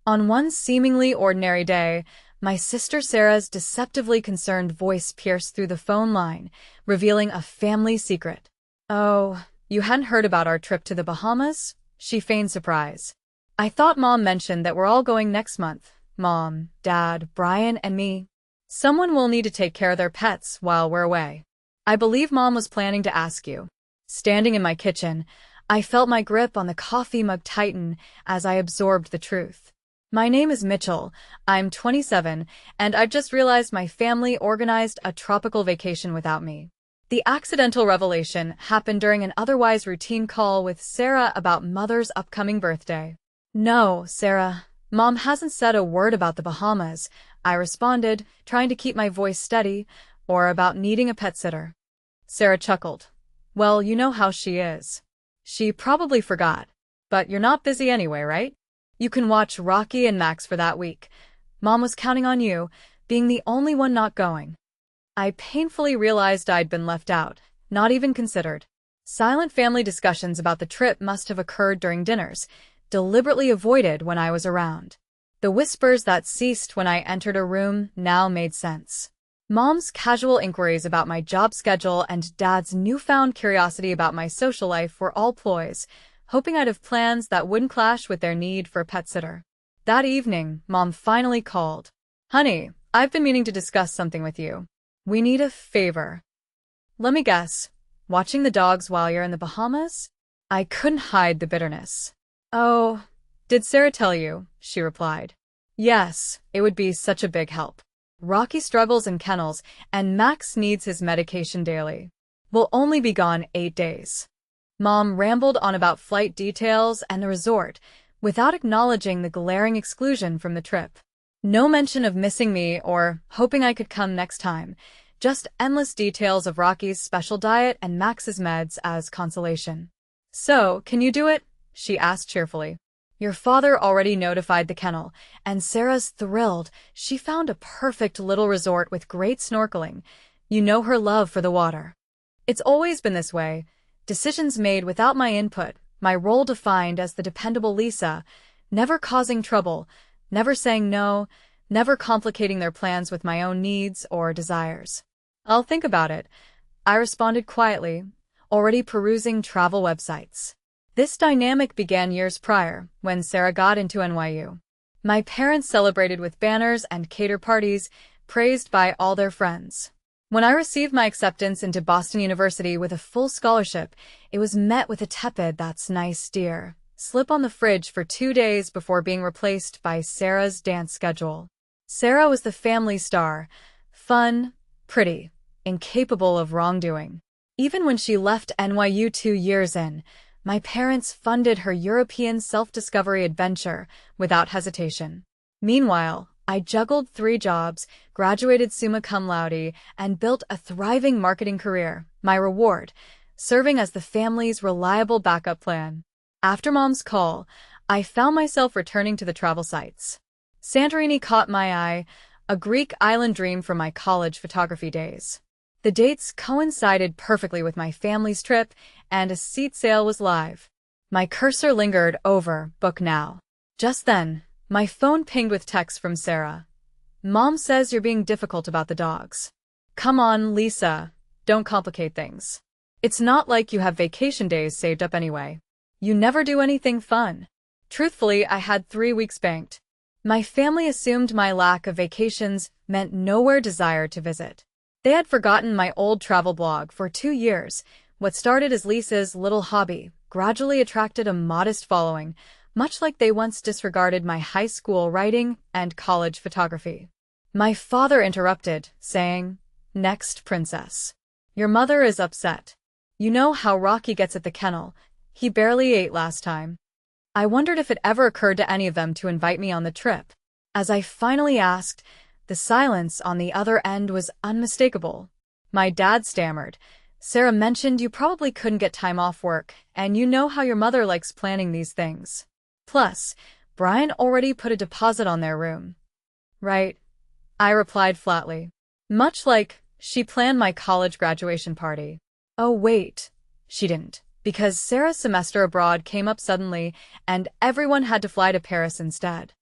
On one seemingly ordinary day, my sister Sarah's deceptively concerned voice pierced through the phone line, revealing a family secret. "Oh, you hadn't heard about our trip to the Bahamas?" She feigned surprise. "I thought Mom mentioned that we're all going next month. Mom, Dad, Brian, and me. Someone will need to take care of their pets while we're away. I believe Mom was planning to ask you." Standing in my kitchen, I felt my grip on the coffee mug tighten as I absorbed the truth. "My name is Mitchell, I'm 27, and I've just realized my family organized a tropical vacation without me." The accidental revelation happened during an otherwise routine call with Sarah about Mother's upcoming birthday. "No, Sarah, Mom hasn't said a word about the Bahamas," I responded, trying to keep my voice steady, "or about needing a pet sitter." Sarah chuckled. "Well, you know how she is. She probably forgot. But you're not busy anyway, right? You can watch Rocky and Max for that week. Mom was counting on you, being the only one not going." I painfully realized I'd been left out, not even considered. Silent family discussions about the trip must have occurred during dinners, deliberately avoided when I was around. The whispers that ceased when I entered a room now made sense. Mom's casual inquiries about my job schedule and Dad's newfound curiosity about my social life were all ploys, hoping I'd have plans that wouldn't clash with their need for a pet sitter. That evening, Mom finally called. "Honey, I've been meaning to discuss something with you. We need a favor." "Let me guess, watching the dogs while you're in the Bahamas?" I couldn't hide the bitterness. "Oh, did Sarah tell you?" she replied. "Yes, it would be such a big help. Rocky struggles in kennels, and Max needs his medication daily. We'll only be gone 8 days. Mom rambled on about flight details and the resort, without acknowledging the glaring exclusion from the trip. No mention of missing me or hoping I could come next time, just endless details of Rocky's special diet and Max's meds as consolation. "So, can you do it?" she asked cheerfully. "Your father already notified the kennel, and Sarah's thrilled. She found a perfect little resort with great snorkeling. You know her love for the water." It's always been this way. Decisions made without my input, my role defined as the dependable Lisa, never causing trouble, never saying no, never complicating their plans with my own needs or desires. "I'll think about it," I responded quietly, already perusing travel websites. This dynamic began years prior, when Sarah got into NYU. My parents celebrated with banners and cater parties, praised by all their friends. When I received my acceptance into Boston University with a full scholarship, it was met with a tepid "that's nice, dear" slip on the fridge for 2 days before being replaced by Sarah's dance schedule. Sarah was the family star, fun, pretty, incapable of wrongdoing. Even when she left NYU 2 years in, my parents funded her European self-discovery adventure without hesitation. Meanwhile, I juggled 3 jobs, graduated summa cum laude, and built a thriving marketing career, my reward, serving as the family's reliable backup plan. After Mom's call, I found myself returning to the travel sites. Santorini caught my eye, a Greek island dream from my college photography days. The dates coincided perfectly with my family's trip, and a seat sale was live. My cursor lingered over "book now." Just then, my phone pinged with text from Sarah. "Mom says you're being difficult about the dogs." "Come on, Lisa, don't complicate things. It's not like you have vacation days saved up anyway. You never do anything fun." Truthfully, I had 3 weeks banked. My family assumed my lack of vacations meant nowhere desired to visit. They had forgotten my old travel blog for 2 years. What started as Lisa's little hobby gradually attracted a modest following, much like they once disregarded my high school writing and college photography. My father interrupted, saying, "Next, princess. Your mother is upset. You know how Rocky gets at the kennel. He barely ate last time." I wondered if it ever occurred to any of them to invite me on the trip. As I finally asked, the silence on the other end was unmistakable. My dad stammered. "Sarah mentioned you probably couldn't get time off work, and you know how your mother likes planning these things. Plus, Brian already put a deposit on their room." "Right," I replied flatly. Much like she planned my college graduation party. Oh wait, she didn't, because Sarah's semester abroad came up suddenly, and everyone had to fly to Paris instead.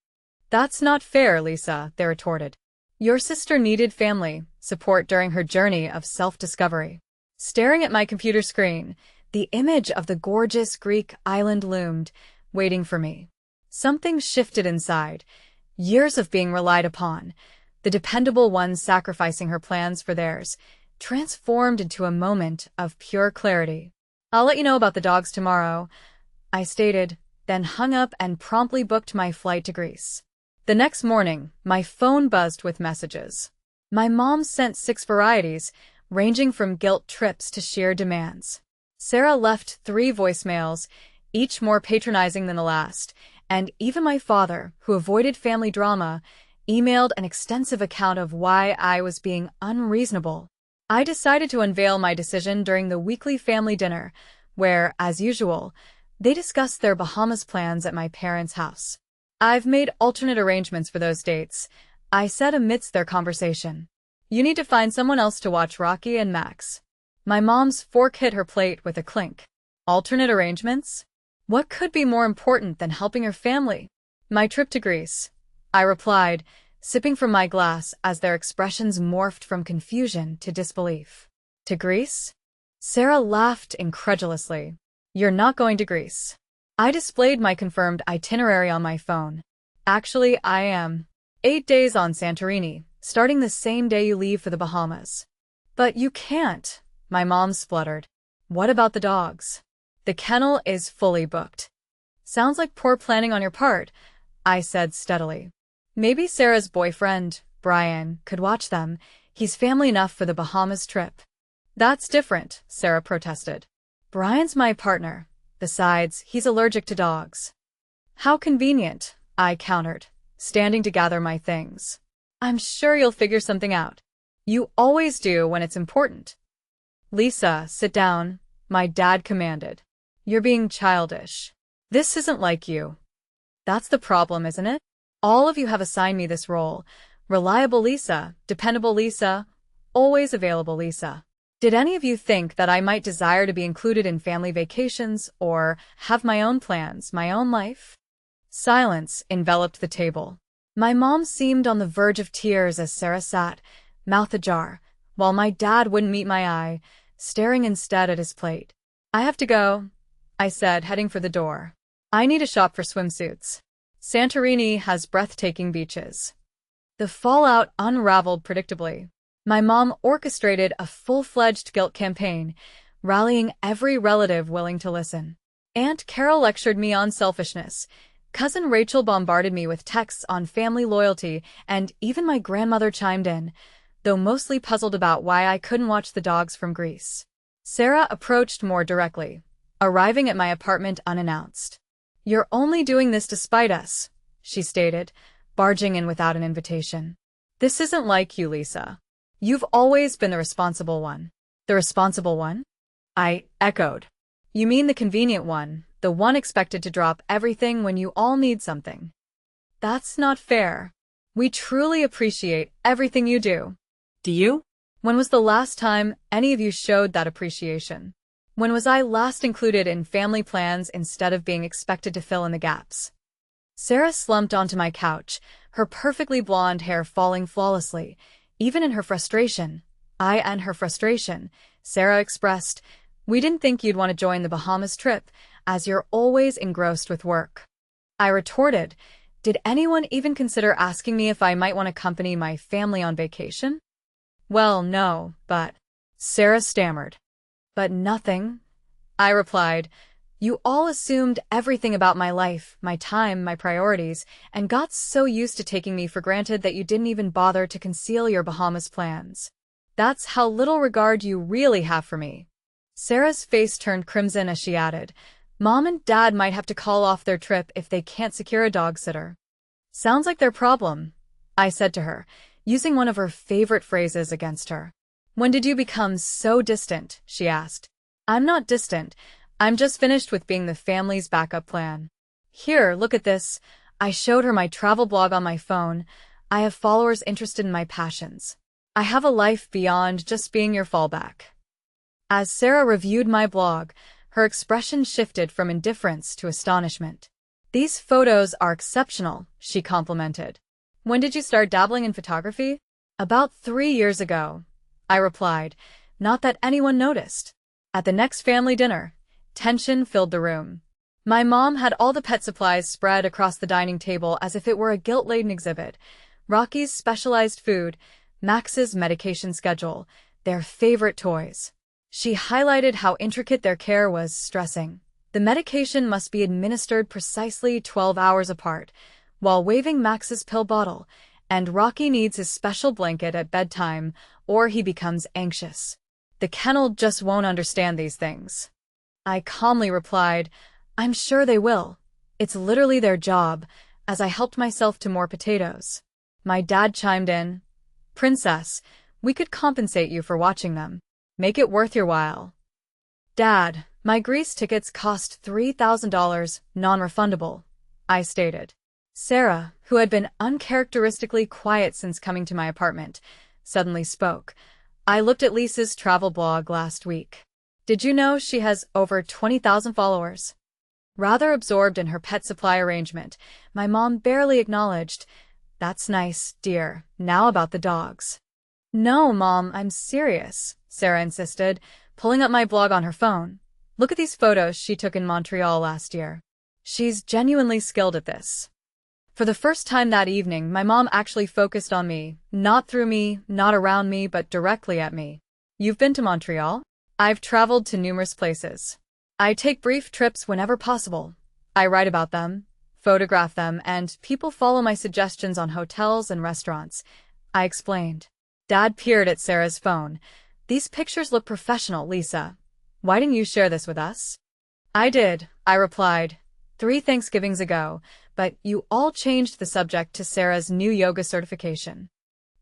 That's not fair, Lisa, they retorted. Your sister needed family support during her journey of self-discovery. Staring at my computer screen, the image of the gorgeous Greek island loomed, waiting for me. Something shifted inside. Years of being relied upon, the dependable one sacrificing her plans for theirs, transformed into a moment of pure clarity. I'll let you know about the dogs tomorrow, I stated, then hung up and promptly booked my flight to Greece. The next morning, my phone buzzed with messages. My mom sent 6 varieties, ranging from guilt trips to sheer demands. Sarah left 3 voicemails, each more patronizing than the last, and even my father, who avoided family drama, emailed an extensive account of why I was being unreasonable. I decided to unveil my decision during the weekly family dinner, where, as usual, they discussed their Bahamas plans at my parents' house. I've made alternate arrangements for those dates, I said amidst their conversation. You need to find someone else to watch Rocky and Max. My mom's fork hit her plate with a clink. Alternate arrangements? What could be more important than helping her family? My trip to Greece, I replied, sipping from my glass as their expressions morphed from confusion to disbelief. To Greece? Sarah laughed incredulously. You're not going to Greece. I displayed my confirmed itinerary on my phone. Actually, I am. 8 days on Santorini, starting the same day you leave for the Bahamas. But you can't, my mom spluttered. What about the dogs? The kennel is fully booked. Sounds like poor planning on your part, I said steadily. Maybe Sarah's boyfriend, Brian, could watch them. He's family enough for the Bahamas trip. That's different, Sarah protested. Brian's my partner. Besides, he's allergic to dogs. How convenient, I countered, standing to gather my things. I'm sure you'll figure something out. You always do when it's important. Lisa, sit down, my dad commanded. You're being childish. This isn't like you. That's the problem, isn't it? All of you have assigned me this role. Reliable Lisa, dependable Lisa, always available Lisa. Did any of you think that I might desire to be included in family vacations or have my own plans, my own life? Silence enveloped the table. My mom seemed on the verge of tears as Sarah sat, mouth ajar, while my dad wouldn't meet my eye, staring instead at his plate. I have to go, I said, heading for the door. I need to shop for swimsuits. Santorini has breathtaking beaches. The fallout unraveled predictably. My mom orchestrated a full-fledged guilt campaign, rallying every relative willing to listen. Aunt Carol lectured me on selfishness. Cousin Rachel bombarded me with texts on family loyalty, and even my grandmother chimed in, though mostly puzzled about why I couldn't watch the dogs from Greece. Sarah approached more directly, arriving at my apartment unannounced. You're only doing this to spite us, she stated, barging in without an invitation. This isn't like you, Lisa. You've always been the responsible one. The responsible one? I echoed. You mean the convenient one, the one expected to drop everything when you all need something. That's not fair. We truly appreciate everything you do. Do you? When was the last time any of you showed that appreciation? When was I last included in family plans instead of being expected to fill in the gaps? Sarah slumped onto my couch, her perfectly blonde hair falling flawlessly. Even in her frustration, Sarah expressed, we didn't think you'd want to join the Bahamas trip, as you're always engrossed with work. I retorted, did anyone even consider asking me if I might want to accompany my family on vacation? Well, no, but... Sarah stammered. But nothing, I replied. You all assumed everything about my life, my time, my priorities, and got so used to taking me for granted that you didn't even bother to conceal your Bahamas plans. That's how little regard you really have for me. Sarah's face turned crimson as she added, Mom and Dad might have to call off their trip if they can't secure a dog sitter. Sounds like their problem, I said to her, using one of her favorite phrases against her. When did you become so distant? She asked. I'm not distant. I'm just finished with being the family's backup plan. Here, look at this. I showed her my travel blog on my phone. I have followers interested in my passions. I have a life beyond just being your fallback. As Sarah reviewed my blog, her expression shifted from indifference to astonishment. These photos are exceptional, she complimented. When did you start dabbling in photography? About 3 years ago, I replied, not that anyone noticed. At the next family dinner, tension filled the room. My mom had all the pet supplies spread across the dining table as if it were a guilt-laden exhibit. Rocky's specialized food, Max's medication schedule, their favorite toys. She highlighted how intricate their care was, stressing. The medication must be administered precisely 12 hours apart, while waving Max's pill bottle, and Rocky needs his special blanket at bedtime, or he becomes anxious. The kennel just won't understand these things. I calmly replied, I'm sure they will. It's literally their job, as I helped myself to more potatoes. My dad chimed in, Princess, we could compensate you for watching them. Make it worth your while. Dad, my Greece tickets cost $3,000, non-refundable, I stated. Sarah, who had been uncharacteristically quiet since coming to my apartment, suddenly spoke. I looked at Lisa's travel blog last week. Did you know she has over 20,000 followers? Rather absorbed in her pet supply arrangement, my mom barely acknowledged, That's nice, dear. Now about the dogs. No, Mom, I'm serious, Sarah insisted, pulling up my blog on her phone. Look at these photos she took in Montreal last year. She's genuinely skilled at this. For the first time that evening, my mom actually focused on me, not through me, not around me, but directly at me. You've been to Montreal? I've traveled to numerous places. I take brief trips whenever possible. I write about them, photograph them, and people follow my suggestions on hotels and restaurants, I explained. Dad peered at Sarah's phone. These pictures look professional, Lisa. Why didn't you share this with us? I did, I replied, 3 Thanksgivings ago, but you all changed the subject to Sarah's new yoga certification.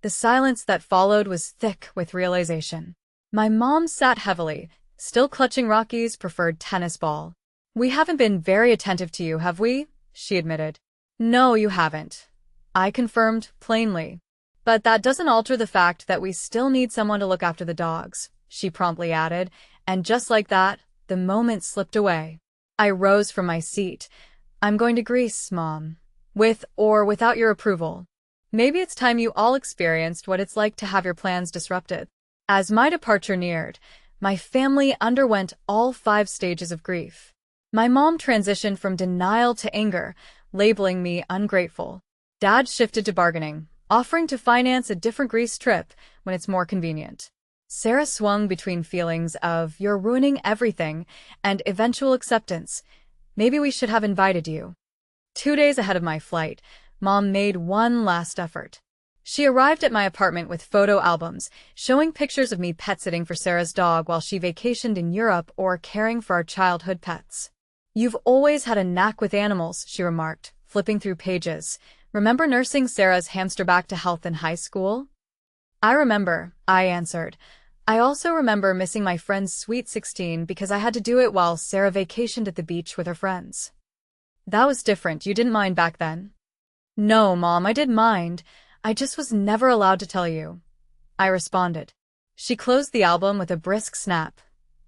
The silence that followed was thick with realization. My mom sat heavily, still clutching Rocky's preferred tennis ball. We haven't been very attentive to you, have we? She admitted. No, you haven't, I confirmed, plainly. But that doesn't alter the fact that we still need someone to look after the dogs, she promptly added, and just like that, the moment slipped away. I rose from my seat. I'm going to Greece, Mom. With or without your approval. Maybe it's time you all experienced what it's like to have your plans disrupted. As my departure neared, my family underwent all 5 stages of grief. My mom transitioned from denial to anger, labeling me ungrateful. Dad shifted to bargaining, offering to finance a different Greece trip when it's more convenient. Sarah swung between feelings of, you're ruining everything, and eventual acceptance. Maybe we should have invited you. 2 days ahead of my flight, Mom made one last effort. She arrived at my apartment with photo albums, showing pictures of me pet-sitting for Sarah's dog while she vacationed in Europe or caring for our childhood pets. You've always had a knack with animals, she remarked, flipping through pages. Remember nursing Sarah's hamster back to health in high school? I remember, I answered. I also remember missing my friend's sweet 16 because I had to do it while Sarah vacationed at the beach with her friends. That was different. You didn't mind back then? No, Mom, I did mind. I just was never allowed to tell you, I responded. She closed the album with a brisk snap.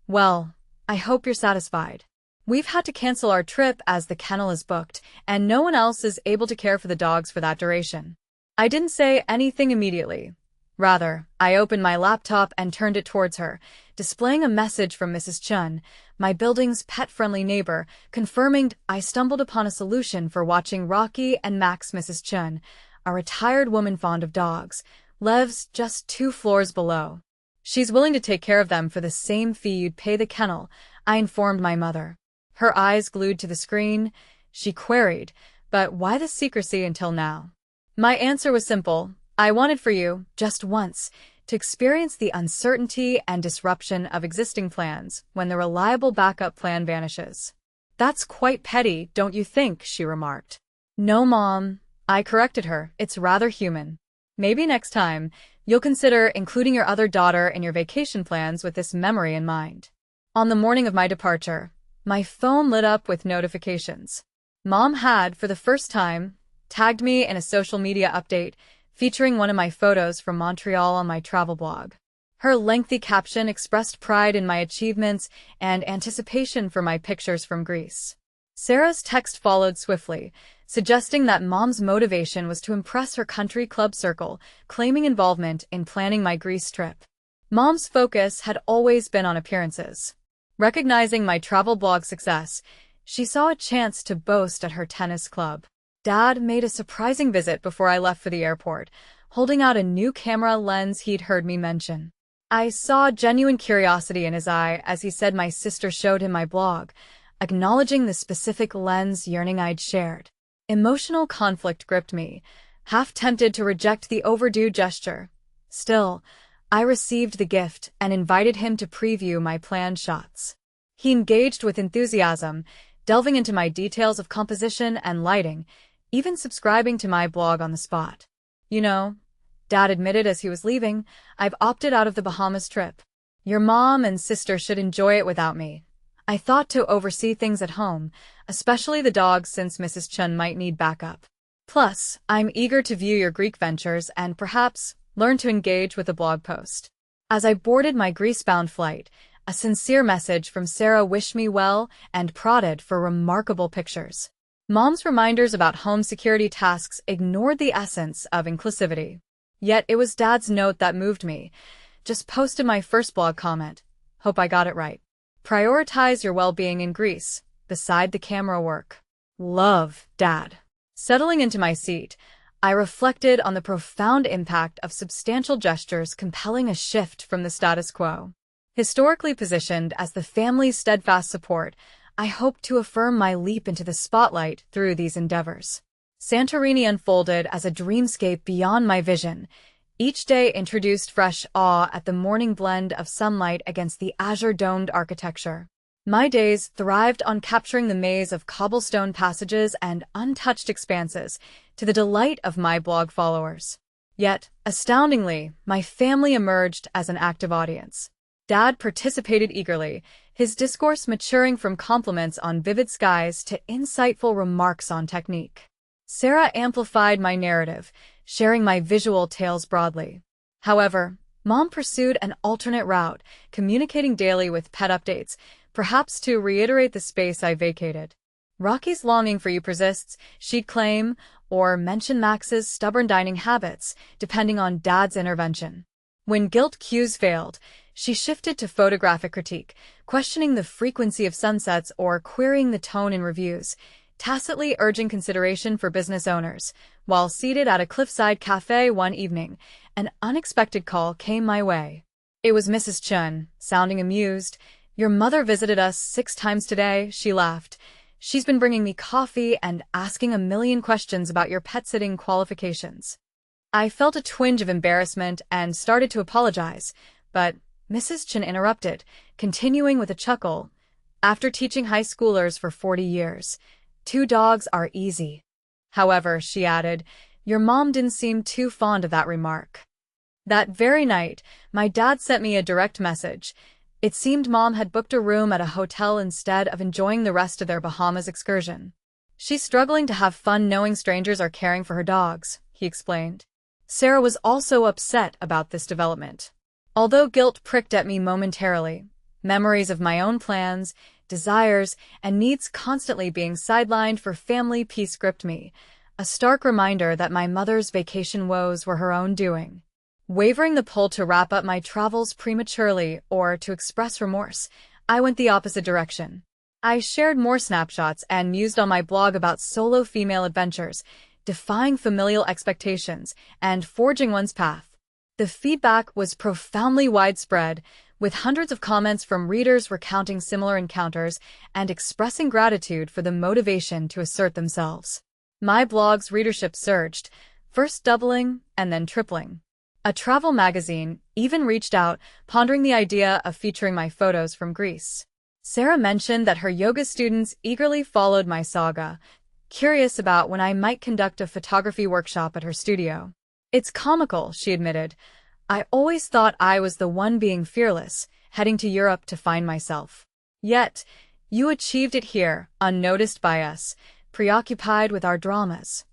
Well, I hope you're satisfied. We've had to cancel our trip as the kennel is booked, and no one else is able to care for the dogs for that duration. I didn't say anything immediately. Rather, I opened my laptop and turned it towards her, displaying a message from Mrs. Chun, my building's pet-friendly neighbor, confirming I stumbled upon a solution for watching Rocky and Max. Mrs. Chun, a retired woman fond of dogs, lives just 2 floors below. She's willing to take care of them for the same fee you'd pay the kennel, I informed my mother. Her eyes glued to the screen, she queried, but why the secrecy until now? My answer was simple. I wanted for you, just once, to experience the uncertainty and disruption of existing plans when the reliable backup plan vanishes. That's quite petty, don't you think? She remarked. No, Mom, I corrected her. It's rather human. Maybe next time, you'll consider including your other daughter in your vacation plans with this memory in mind. On the morning of my departure, my phone lit up with notifications. Mom had, for the first time, tagged me in a social media update featuring one of my photos from Montreal on my travel blog. Her lengthy caption expressed pride in my achievements and anticipation for my pictures from Greece. Sarah's text followed swiftly, suggesting that Mom's motivation was to impress her country club circle, claiming involvement in planning my Greece trip. Mom's focus had always been on appearances. Recognizing my travel blog success, she saw a chance to boast at her tennis club. Dad made a surprising visit before I left for the airport, holding out a new camera lens he'd heard me mention. I saw genuine curiosity in his eye as he said my sister showed him my blog, acknowledging the specific lens yearning I'd shared. Emotional conflict gripped me, half tempted to reject the overdue gesture. Still, I received the gift and invited him to preview my planned shots. He engaged with enthusiasm, delving into my details of composition and lighting, even subscribing to my blog on the spot. You know, Dad admitted as he was leaving, I've opted out of the Bahamas trip. Your mom and sister should enjoy it without me. I thought to oversee things at home, especially the dogs since Mrs. Chun might need backup. Plus, I'm eager to view your Greek ventures and perhaps learn to engage with a blog post. As I boarded my Greece-bound flight, a sincere message from Sarah wished me well and prodded for remarkable pictures. Mom's reminders about home security tasks ignored the essence of inclusivity. Yet it was Dad's note that moved me. Just posted my first blog comment. Hope I got it right. Prioritize your well-being in Greece, beside the camera work. Love, Dad. Settling into my seat, I reflected on the profound impact of substantial gestures compelling a shift from the status quo. Historically positioned as the family's steadfast support, I hoped to affirm my leap into the spotlight through these endeavors. Santorini unfolded as a dreamscape beyond my vision. Each day introduced fresh awe at the morning blend of sunlight against the azure-domed architecture. My days thrived on capturing the maze of cobblestone passages and untouched expanses, to the delight of my blog followers. Yet, astoundingly, my family emerged as an active audience. Dad participated eagerly, his discourse maturing from compliments on vivid skies to insightful remarks on technique. Sarah amplified my narrative, sharing my visual tales broadly. However, Mom pursued an alternate route, communicating daily with pet updates, perhaps to reiterate the space I vacated. Rocky's longing for you persists, she'd claim, or mention Max's stubborn dining habits, depending on Dad's intervention. When guilt cues failed, she shifted to photographic critique, questioning the frequency of sunsets or querying the tone in reviews, tacitly urging consideration for business owners. While seated at a cliffside cafe one evening, an unexpected call came my way. It was Mrs. Chun, sounding amused. Your mother visited us 6 times today, she laughed. She's been bringing me coffee and asking a million questions about your pet-sitting qualifications. I felt a twinge of embarrassment and started to apologize, but Mrs. Chun interrupted, continuing with a chuckle. After teaching high schoolers for 40 years, 2 dogs are easy. However, she added, your mom didn't seem too fond of that remark. That very night, my dad sent me a direct message. It seemed Mom had booked a room at a hotel instead of enjoying the rest of their Bahamas excursion. She's struggling to have fun knowing strangers are caring for her dogs, he explained. Sarah was also upset about this development. Although guilt pricked at me momentarily, memories of my own plans, desires, and needs constantly being sidelined for family peace gripped me, a stark reminder that my mother's vacation woes were her own doing. Wavering the pull to wrap up my travels prematurely or to express remorse, I went the opposite direction. I shared more snapshots and mused on my blog about solo female adventures, defying familial expectations, and forging one's path. The feedback was profoundly widespread, with hundreds of comments from readers recounting similar encounters and expressing gratitude for the motivation to assert themselves. My blog's readership surged, first doubling and then tripling. A travel magazine even reached out, pondering the idea of featuring my photos from Greece. Sarah mentioned that her yoga students eagerly followed my saga, curious about when I might conduct a photography workshop at her studio. It's comical, she admitted. I always thought I was the one being fearless, heading to Europe to find myself. Yet, you achieved it here, unnoticed by us, preoccupied with our dramas.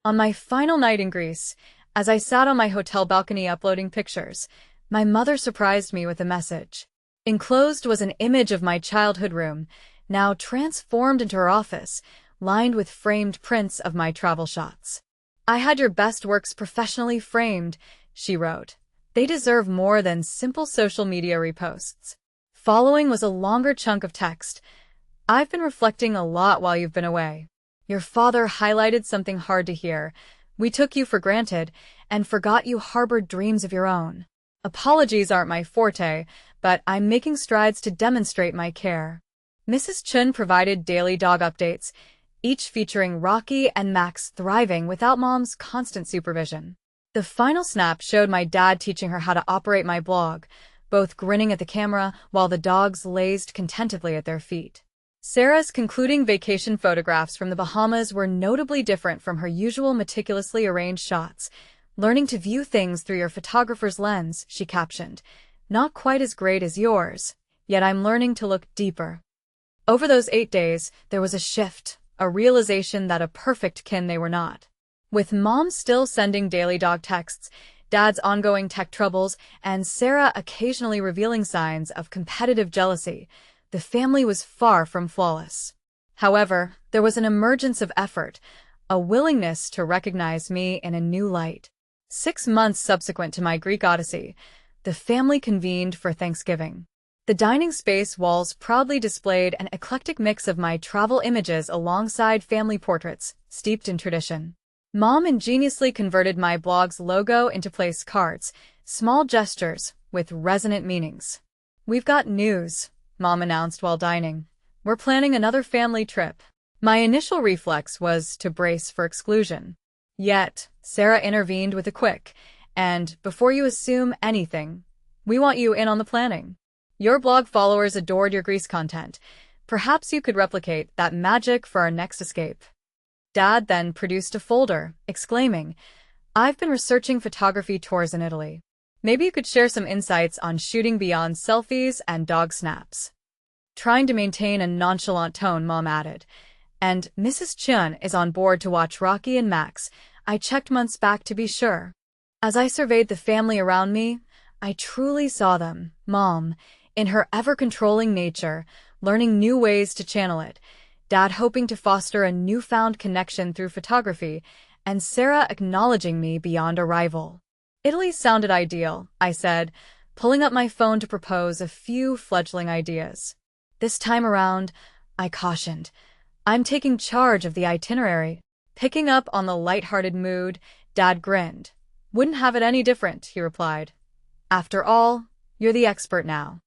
On my final night in Greece, as I sat on my hotel balcony uploading pictures, my mother surprised me with a message. Enclosed was an image of my childhood room, now transformed into her office, lined with framed prints of my travel shots. "I had your best works professionally framed," she wrote. "They deserve more than simple social media reposts." Following was a longer chunk of text. "I've been reflecting a lot while you've been away. Your father highlighted something hard to hear. We took you for granted and forgot you harbored dreams of your own. Apologies aren't my forte, but I'm making strides to demonstrate my care." Mrs. Chun provided daily dog updates, each featuring Rocky and Max thriving without Mom's constant supervision. The final snap showed my dad teaching her how to operate my blog, both grinning at the camera while the dogs lazed contentedly at their feet. Sarah's concluding vacation photographs from the Bahamas were notably different from her usual meticulously arranged shots. "Learning to view things through your photographer's lens," she captioned. "Not quite as great as yours, yet I'm learning to look deeper." Over those 8 days, there was a shift, a realization that a perfect kin they were not. With Mom still sending daily dog texts, Dad's ongoing tech troubles, and Sarah occasionally revealing signs of competitive jealousy, the family was far from flawless. However, there was an emergence of effort, a willingness to recognize me in a new light. 6 months subsequent to my Greek odyssey, the family convened for Thanksgiving. The dining space walls proudly displayed an eclectic mix of my travel images alongside family portraits, steeped in tradition. Mom ingeniously converted my blog's logo into place cards, small gestures with resonant meanings. "We've got news," Mom announced while dining. "We're planning another family trip." My initial reflex was to brace for exclusion. Yet, Sarah intervened with a quick, "And before you assume anything, we want you in on the planning. Your blog followers adored your Greece content. Perhaps you could replicate that magic for our next escape." Dad then produced a folder, exclaiming, "I've been researching photography tours in Italy. Maybe you could share some insights on shooting beyond selfies and dog snaps." Trying to maintain a nonchalant tone, Mom added, "And Mrs. Chun is on board to watch Rocky and Max. I checked months back to be sure." As I surveyed the family around me, I truly saw them, Mom, in her ever-controlling nature, learning new ways to channel it, Dad hoping to foster a newfound connection through photography, and Sarah acknowledging me beyond a rival. "Italy sounded ideal," I said, pulling up my phone to propose a few fledgling ideas. "This time around," I cautioned, "I'm taking charge of the itinerary." Picking up on the light-hearted mood, Dad grinned. "Wouldn't have it any different," he replied. "After all, you're the expert now."